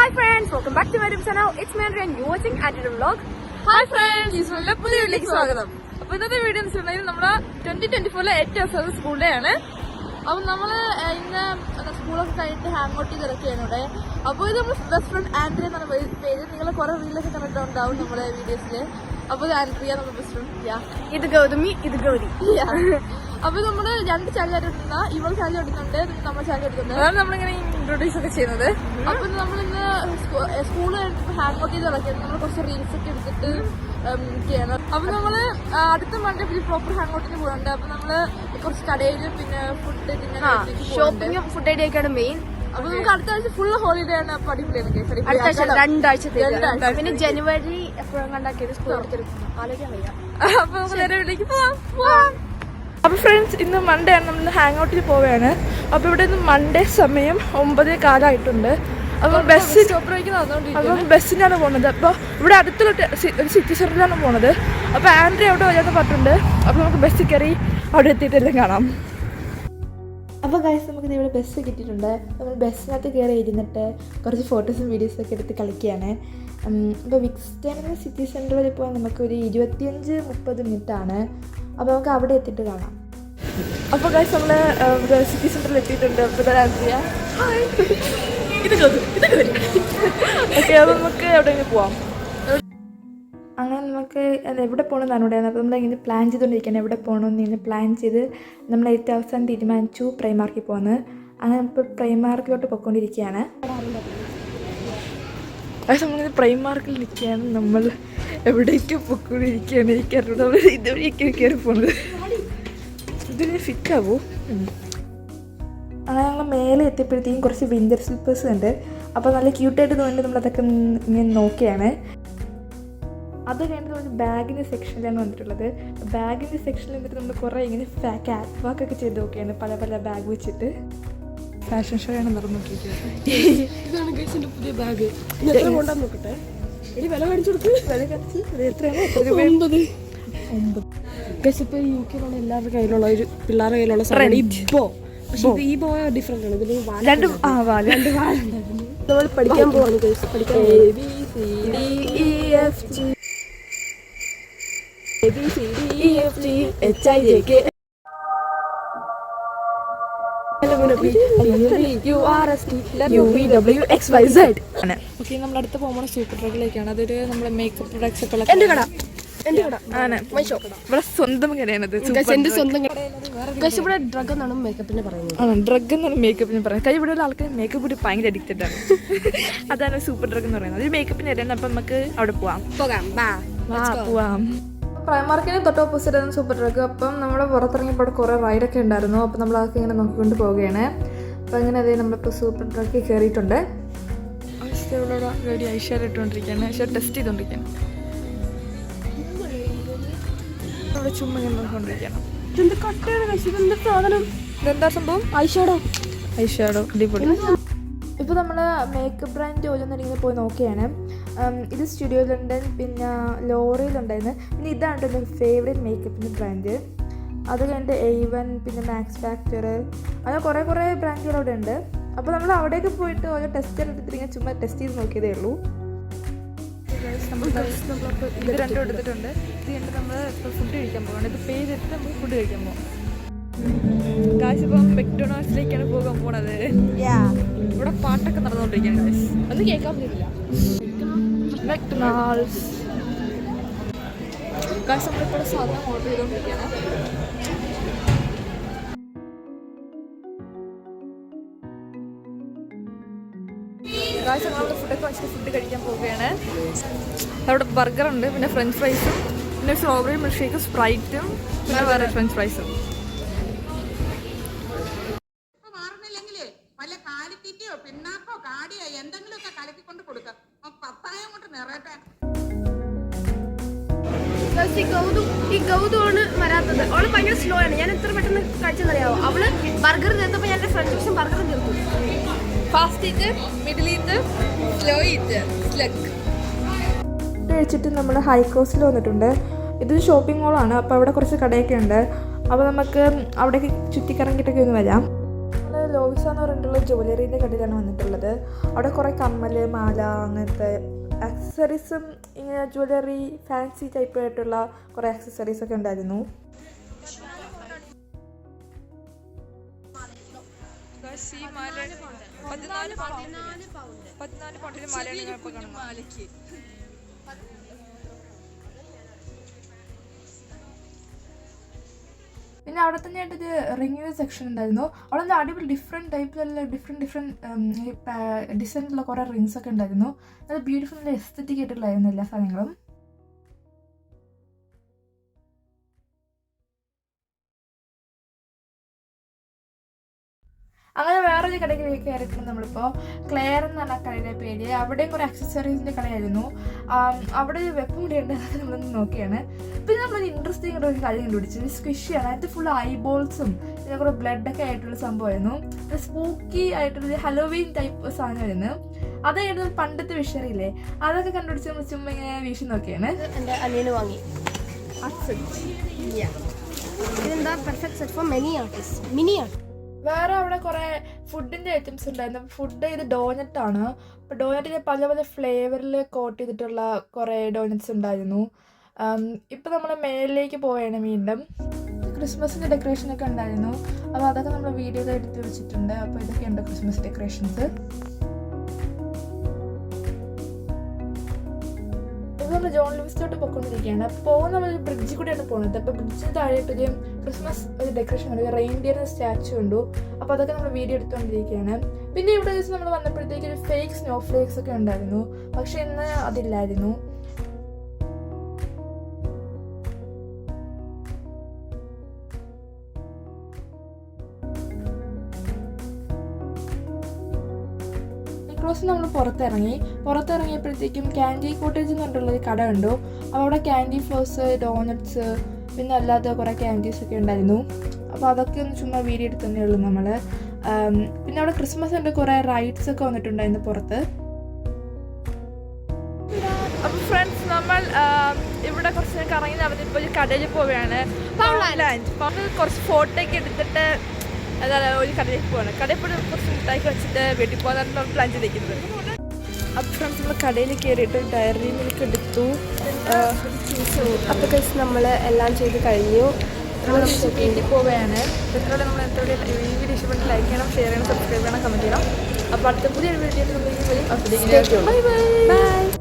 Hi friends, welcome back to my YouTube channel. It's me Andrea and you're watching Andrea Vlog. Hi friends, ഈശ്വരന്റെ പുതിയ വീഡിയോയിലേക്ക് സ്വാഗതം. അപ്പൊ ഇന്നത്തെ വീഡിയോ എന്ന് വെച്ചിട്ടുണ്ടെങ്കിൽ നമ്മുടെ 2024 ഏറ്റവും അവസാനം സ്കൂൾ ഡേ ആണ്. അപ്പൊ നമ്മള് ഇന്ന് സ്കൂളൊക്കെ കഴിഞ്ഞിട്ട് ഹാങ് ഔട്ട് ചെയ്തിറക്കിയാണ് ഇവിടെ. അപ്പൊ ഇത് നമ്മുടെ ബെസ്റ്റ് ഫ്രണ്ട് ആൻഡ്രിയ എന്നാണ് പേര്. നിങ്ങൾ കുറെ റീലൊക്കെ കണ്ടിട്ടുണ്ടാവും നമ്മുടെ വീഡിയോസില്. അപ്പൊ ഇത് ആൻഡ്രിയ നമ്മുടെ ബെസ്റ്റ് ഫ്രണ്ട്. ഇത് ഗൗതമി, ഇത് ഗൗരി. അപ്പൊ നമ്മള് രണ്ട് ചാനൽ എടുക്കുന്ന ഇവൾ ചാനൽ എടുക്കുന്നുണ്ട്, നമ്മുടെ ചാനൽ എടുക്കുന്നുണ്ട്. അതാണ് നമ്മളിങ്ങനെ ഇൻട്രൊഡ്യൂസ് ഒക്കെ ചെയ്യുന്നത്. അപ്പൊ നമ്മളിന്ന് സ്കൂള് ഹാങ് ഔട്ട് ചെയ്ത് ഇറക്കിയത് നമ്മൾ കുറച്ച് റീൽസ് ഒക്കെ എടുത്തിട്ട് ചെയ്യണം. അപ്പൊ നമ്മള് അടുത്ത മൺഡേ പ്രോപ്പർ ഹാങ് ഔട്ടിന് പോകുന്നുണ്ട്. അപ്പൊ നമ്മള് കുറച്ച് കടയില് പിന്നെ ഫുഡ് ഷോപ്പിംഗും ഫുഡ് ഐഡിയ ഒക്കെയാണ് മെയിൻ. അപ്പൊ നമുക്ക് അടുത്ത ആഴ്ച ഫുള്ള് ഹോളിഡേ ആണ്. അപ്പൊ അടിപൊളിയാണ്. രണ്ടാഴ്ച പിന്നെ ജനുവരി എപ്പോഴും കണ്ടാക്കിയത് സ്കൂൾ ആലോചിക്കാൻ വയ്യ. അപ്പൊ നമുക്ക് നേരെ വീട്ടിലേക്ക് പോവാം. അപ്പോൾ ഫ്രണ്ട്സ്, ഇന്ന് മൺഡേ ആണ്. നമ്മൾ ഹാങ് ഔട്ടിൽ പോവുകയാണ്. അപ്പോൾ ഇവിടെ നിന്ന് മൺഡേ സമയം 9:15 അപ്പോൾ ബസ്സിനാണ് പോകുന്നത്. അപ്പോൾ ഇവിടെ അടുത്തുള്ള ഒരു സിറ്റി സെന്ററിലാണ് പോകുന്നത്. അപ്പോൾ ആൻഡ്രി അവിടെ വരാമെന്ന് പറഞ്ഞിട്ടുണ്ട്. അപ്പോൾ നമുക്ക് ബസ്സിൽ കയറി അവിടെ എത്തിയിട്ടെല്ലാം കാണാം. അപ്പോൾ ഗൈസ്, നമുക്ക് ഇവിടെ ബസ് കിട്ടിയിട്ടുണ്ട്. നമ്മൾ ബസ്സിനകത്ത് കയറി ഇരുന്നിട്ട് കുറച്ച് ഫോട്ടോസും വീഡിയോസൊക്കെ എടുത്ത് കളിക്കുകയാണ്. അപ്പോൾ വിക്സ്റ്റേൺ എന്ന സിറ്റി സെൻറ്റർ വരെ പോകാൻ നമുക്കൊരു 25-30 മിനിറ്റാണ്. അപ്പോൾ നമുക്ക് അവിടെ എത്തിയിട്ട് കാണാം. അപ്പോൾ ഗൈസ്, നമ്മൾ സിറ്റി സെൻറ്ററിൽ എത്തിയിട്ടുണ്ട്. അപ്പോൾ ആൻഡ്രിയ ഓക്കെ, അപ്പോൾ നമുക്ക് എവിടെയെങ്കിലും പോവാം. അങ്ങനെ നമുക്ക് എവിടെ പോകണമെന്നാണ് ഇവിടെ. അപ്പോൾ നമ്മളിങ്ങനെ പ്ലാൻ ചെയ്തുകൊണ്ടിരിക്കുകയാണ് എവിടെ പോകണമെന്ന്. ഇങ്ങനെ പ്ലാൻ ചെയ്ത് നമ്മൾ ഏറ്റവും അവസാനം തീരുമാനിച്ചു പ്രൈമാർക്കിൽ പോകുന്നത്. അങ്ങനെ ഇപ്പോൾ പ്രൈമാർക്കിലോട്ട് പോയിക്കൊണ്ടിരിക്കുകയാണ്. അത് നമ്മളിത് പ്രൈമാർക്കിൽ നിൽക്കുകയാണ്. നമ്മൾ എവിടേക്ക് പോയിക്കൊണ്ടിരിക്കുകയാണ്. എനിക്കറിയാം നമ്മൾ ഇതുവഴിയൊക്കെ കയറി പോകുന്നത്. ഇതിന് ഫിറ്റാവോ? അങ്ങനെ ഞങ്ങൾ മേലെ എത്തിയപ്പോഴത്തേക്കും കുറച്ച് വിൻ്റർ സ്ലിപ്പേഴ്സ് ഉണ്ട്. അപ്പോൾ നല്ല ക്യൂട്ടായിട്ട് തോന്നിയിട്ട് നമ്മളതൊക്കെ ഇങ്ങനെ നോക്കിയാണ്. അത് കഴിഞ്ഞിട്ട് നമ്മൾ ബാഗിൻ്റെ സെക്ഷനിലാണ് വന്നിട്ടുള്ളത്. ബാഗിൻ്റെ സെക്ഷനിൽ വന്നിട്ട് നമ്മൾ കുറേ ഇങ്ങനെ ക്യാറ്റ് വാക്കൊക്കെ ചെയ്ത് നോക്കിയാണ്. പല പല ബാഗ് വെച്ചിട്ട് ഫാഷൻ ഷോ ആണ് നടന്നുകൊണ്ടിരിക്കുന്നത്. ഇതാണ് ഗൈസിൻ്റെ പുതിയ ബാഗ്. എത്ര കൊണ്ടാന്ന് നോക്കട്ടെ. എടി വില മേടിച്ചു കൊടുത്ത് വില കടിച്ച് എത്രയാണ്? 9. ഗൈസ്, ഇപ്പോൾ യുകെയിലുള്ള എല്ലാവരുടെ കയ്യിലുള്ള ഒരു പിള്ളേരുടെ കയ്യിലുള്ള സാധനം ഇപ്പോൾ. പക്ഷേ ഈ ബോയ ഡിഫറെൻ്റ് ആണ്. ഇതിൽ രണ്ട് വാലുണ്ടായിരുന്നു. നമ്മൾ പഠിക്കാൻ പോവാണ് ഗൈസ്. പഠിക്കാൻ ഓക്കെ, നമ്മളടുത്ത് പോകുമ്പോൾ സൂപ്പർ ഡ്രഗിലേക്കാണ്. അതൊരു നമ്മുടെ മേക്കപ്പ് പ്രൊഡക്ട്സ് ഒക്കെ ഉള്ള എൻ്റെ കട ആണ്. ഇവിടെ സ്വന്തം കടയാണത്. എൻ്റെ സ്വന്തം കട. ഇവിടെ ഡ്രഗ് എന്നാണ് മേക്കപ്പിനെ പറയുന്നത്. ആണ്, ഡ്രഗ് എന്നാണ് മേക്കപ്പിന് പറയുന്നത്. കൈ ഇവിടെയുള്ള ആൾക്കാർ മേക്കപ്പ് കൂടി ഭയങ്കര അഡിക്റ്റഡ് ആണ്. അതാണ് സൂപ്പർ ഡ്രഗ് എന്ന് പറയുന്നത്. ഒരു മേക്കപ്പിന് ഇടയാണ്. അപ്പം നമുക്ക് അവിടെ പോവാം. പ്രൈമാർക്കിന് തൊട്ട് ഓപ്പോസിറ്റ് ആണ് സൂപ്പർ ഡ്രഗ്. അപ്പം നമ്മുടെ പുറത്തിറങ്ങിയപ്പോൾ കുറേ റൈഡൊക്കെ ഉണ്ടായിരുന്നു. അപ്പം നമ്മൾ അതൊക്കെ ഇങ്ങനെ നോക്കിക്കൊണ്ട് പോവുകയാണ്. അപ്പം അങ്ങനെ അതേ നമ്മളിപ്പോൾ സൂപ്പർ ഡ്രഗ് കയറിയിട്ടുണ്ട്. ഇവിടെ റെഡി ഐഷാർ ഇട്ടുകൊണ്ടിരിക്കുകയാണ്. ഐഷാർ ടെസ്റ്റ് ചെയ്തുകൊണ്ടിരിക്കുകയാണ്. ഇവിടെ ചുമ്മാ ഇങ്ങനെ നോക്കിക്കൊണ്ടിരിക്കുകയാണ്. ഇതെന്ത് കട്ടയാണ് കഴിച്ചത്? എന്ത് സാധനം? ഇതെന്താ സംഭവം? ഐഷാഡോ അടിപൊളി. ഇപ്പോൾ നമ്മൾ മേക്കപ്പ് ബ്രാൻഡ് ഓരോന്നിങ്ങനെ പോയി നോക്കിയാണ്. ഇത് സ്റ്റുഡിയോ ലണ്ടൻ, പിന്നെ ലോറിയിലുണ്ടായിരുന്നു. പിന്നെ ഇതാണ് എൻ്റെ ഫേവറേറ്റ് മേക്കപ്പിൻ്റെ ബ്രാൻഡ്. അത് കഴിഞ്ഞിട്ട് A1, പിന്നെ മാക്സ് ഫാക്ടർ, അങ്ങനെ കുറേ ബ്രാൻഡുകളവിടെ ഉണ്ട്. അപ്പോൾ നമ്മൾ അവിടേക്ക് പോയിട്ട് ഓരോ ടെസ്റ്റ് എടുത്തിട്ട് ഇങ്ങനെ ചുമ്മാ ടെസ്റ്റ് ചെയ്ത് നോക്കിയതേ ഉള്ളൂ. ഇത് രണ്ടും എടുത്തിട്ടുണ്ട്. ഇത് കഴിഞ്ഞിട്ട് നമ്മൾ ഇപ്പോൾ ഫുഡ് കഴിക്കാൻ പോകണം. ഇത് പേ ചെയ്തിട്ട് നമ്മൾ ഫുഡ് കഴിക്കാൻ പോകാം. ഗായ്സ്, ഇപ്പം മെക്ഡൊണാൾഡ്സിലേക്കാണ് പോകാൻ പോണത്. ഇവിടെ പാട്ടൊക്കെ നടന്നുകൊണ്ടിരിക്കുകയാണ് ഗായ്സ്. അത് കേൾക്കാൻ പറ്റില്ല. മെക്ഡൊണാൾഡ്സ് ഗായ്സ്, നമ്മളിപ്പോൾ സാധനം ഓർഡർ ചെയ്തുകൊണ്ടിരിക്കുകയാണ്. ഗായ്സ്, നമ്മളവിടെ ഫുഡൊക്കെ വെച്ചിട്ട് ഫുഡ് കഴിക്കാൻ പോവുകയാണ്. അവിടെ ബർഗറുണ്ട്, പിന്നെ ഫ്രഞ്ച് ഫ്രൈസും, പിന്നെ സ്ട്രോബെറി മിൽക്ക് ഷേക്കും, സ്പ്രൈറ്റും, പിന്നെ വേറെ ഫ്രഞ്ച് ഫ്രൈസും. ഈ ഗൗതമാണ് വരാത്തത്. അവള് ഭയങ്കര സ്ലോ ആണ്. ഞാൻ എത്ര പെട്ടെന്ന് കഴിച്ചെന്നറിയാവോ? അവള് ബർഗർ തീർത്തപ്പോൾ ഞാൻ എൻ്റെ ഫ്രഞ്ച് ഫ്രൈസും ബർഗറും തീർത്തു. Fast eat, middle eat, slow eat, slug കഴിച്ചിട്ട് നമ്മൾ ഹൈ കോസ്റ്റിൽ വന്നിട്ടുണ്ട്. ഇതൊരു ഷോപ്പിംഗ് മോളാണ്. അപ്പോൾ അവിടെ കുറച്ച് കടയൊക്കെ ഉണ്ട്. അപ്പോൾ നമുക്ക് അവിടേക്ക് ചുറ്റിക്കറങ്ങിയിട്ടൊക്കെ ഒന്ന് വരാം. ലോവിസ എന്ന് പറഞ്ഞിട്ടുള്ള ജ്വല്ലറീൻ്റെ കടയിലാണ് വന്നിട്ടുള്ളത്. അവിടെ കുറേ കമ്മൽ, മാല, അങ്ങനത്തെ ആക്സസറീസും ഇങ്ങനെ ജ്വല്ലറി ഫാൻസി ടൈപ്പ് ആയിട്ടുള്ള കുറേ ആക്സസറീസൊക്കെ ഉണ്ടായിരുന്നു. പിന്നെ അവിടെ തന്നെയായിട്ടൊരു റിംഗ് സെക്ഷൻ ഉണ്ടായിരുന്നു. അവിടെ നിന്ന് അടിപൊളി ഡിഫറെൻറ്റ് ടൈപ്പിലുള്ള ഡിഫറെൻറ്റ് ഡിസൈനിലുള്ള കുറേ റിങ്സ് ഒക്കെ ഉണ്ടായിരുന്നു. അത് ബ്യൂട്ടിഫുൾ, നല്ല എസ്തറ്റിക് ആയിട്ടുള്ളായിരുന്നു എല്ലാ സാധനങ്ങളും. അങ്ങനെ വേറൊരു കടയിലേക്ക് കയറിയിട്ടുണ്ട് നമ്മളിപ്പോൾ. ക്ലെയർ എന്ന് പറഞ്ഞ കടയുടെ പേര്. അവിടെയും കുറേ ആക്സസറീസിൻ്റെ കടയായിരുന്നു. അവിടെ ഒരു വെപ്പം കൂടി ഉണ്ട്, അതൊക്കെ നമ്മളൊന്ന് നോക്കിയാണ്. പിന്നെ നമ്മളൊരു ഇൻട്രസ്റ്റിംഗ് ഒരു കാര്യം കണ്ടുപിടിച്ചത് സ്ക്വിഷിയാണ്. അതിൻ്റെ ഫുൾ ഐബോൾസും പിന്നെ കുറേ ബ്ലഡൊക്കെ ആയിട്ടുള്ള സംഭവമായിരുന്നു. സ്പൂക്കി ആയിട്ടുള്ള ഹലോവീൻ ടൈപ്പ് സാധനമായിരുന്നു. അതായിരുന്നു പണ്ടത്തെ വിഷറിയില്ലേ, അതൊക്കെ കണ്ടുപിടിച്ച് നമ്മൾ ചുമ്മാ ഇങ്ങനെ വീശി നോക്കിയാണ്. എൻ്റെ അനിയന് വാങ്ങി. ഇതെന്താ perfect set for many artist, mini art. വേറെ അവിടെ കുറേ ഫുഡിൻ്റെ ഐറ്റംസ് ഉണ്ടായിരുന്നു. ഫുഡ് ഇത് ഡോനറ്റാണ്. അപ്പോൾ ഡോനറ്റിന് പല പല ഫ്ലേവറിൽ കോട്ട് ചെയ്തിട്ടുള്ള കുറേ ഡോനറ്റ്സ് ഉണ്ടായിരുന്നു. ഇപ്പം നമ്മൾ മേളിലേക്ക് പോവുകയാണ് വീണ്ടും. ക്രിസ്മസിൻ്റെ ഡെക്കറേഷനൊക്കെ ഉണ്ടായിരുന്നു. അപ്പോൾ അതൊക്കെ നമ്മൾ വീഡിയോയിൽ എടുത്ത് വെച്ചിട്ടുണ്ട്. അപ്പോൾ ഇതൊക്കെയുണ്ട് ക്രിസ്മസ് ഡെക്കറേഷൻസ്. ഇപ്പോൾ നമ്മൾ ജോൺ ലൂയിസിലോട്ട് പോയിക്കൊണ്ടിരിക്കുകയാണ്. പോകുന്ന നമ്മൾ ബ്രിഡ്ജിൽ കൂടെയാണ് പോകുന്നത്. അപ്പോൾ ബ്രിഡ്ജിന് താഴെയിട്ടൊരു ക്രിസ്മസ് ഒരു ഡെക്കറേഷൻ ഉണ്ട്, റെയിൻഡിയറിൻ്റെ സ്റ്റാച്ചു ഉണ്ട്. അപ്പോൾ അതൊക്കെ നമ്മൾ വീഡിയോ എടുത്തുകൊണ്ടിരിക്കുകയാണ്. പിന്നെ ഇവിടെ വെച്ച് നമ്മൾ വന്നപ്പോഴത്തേക്ക് ഒരു ഫേക്ക് സ്നോ ഫ്ലേക്സ് ഒക്കെ ഉണ്ടായിരുന്നു, പക്ഷെ ഇന്ന് അതില്ലായിരുന്നു. നമ്മൾ പുറത്തിറങ്ങിയപ്പോഴത്തേക്കും ക്യാൻഡി കോട്ടേജ് എന്ന് പറഞ്ഞിട്ടുള്ളൊരു കട ഉണ്ടു. അപ്പോൾ അവിടെ ക്യാൻഡി ഫ്ലോസ്, ഡോനറ്റ്സ്, പിന്നെ അല്ലാതെ കുറേ ക്യാൻഡീസ് ഒക്കെ ഉണ്ടായിരുന്നു. അപ്പോൾ അതൊക്കെ ഒന്ന് ചുമ്മാ വീഡിയോ എടുത്തതേ ഉള്ളൂ നമ്മൾ. പിന്നെ അവിടെ ക്രിസ്മസിൻ്റെ കുറേ റൈഡ്സ് ഒക്കെ വന്നിട്ടുണ്ടായിരുന്നു പുറത്ത്. അപ്പോൾ ഫ്രണ്ട്സ്, നമ്മൾ ഇവിടെ കുറച്ച് കറങ്ങി നടന്നിപ്പോൾ ഒരു കടയിൽ പോവുകയാണ്. കുറച്ച് ഫോട്ടോ ഒക്കെ എടുത്തിട്ട് ഒരു കടയിലേക്ക് പോവാണ്. കടയിൽ പോയി കുറച്ച് മിഠായിക്ക് വെച്ചിട്ട് വീട്ടിൽ പോകാനാണ് നമ്മൾ പ്ലാൻ ചെയ്തിരിക്കുന്നത്. അപ്പോൾ ഫ്രണ്ട്സ്, നമ്മൾ കടയിൽ കയറിയിട്ട് ഡയറി മിൽക്ക് എടുത്തു. അപ്പോൾ നമ്മൾ എല്ലാം ചെയ്ത് കഴിഞ്ഞു. നമ്മൾ വീട്ടിൽ പോവുകയാണ്. എത്ര നമ്മൾ ഈ വീഡിയോ ഇഷ്ടപ്പെട്ട് ലൈക്ക് ചെയ്യണം, ഷെയർ ചെയ്യണം, സബ്സ്ക്രൈബ് ചെയ്യണം, കമൻറ്റ് ചെയ്യണം. അപ്പോൾ അടുത്ത പുതിയൊരു വീഡിയോയിൽ നമ്മൾ ബൈ.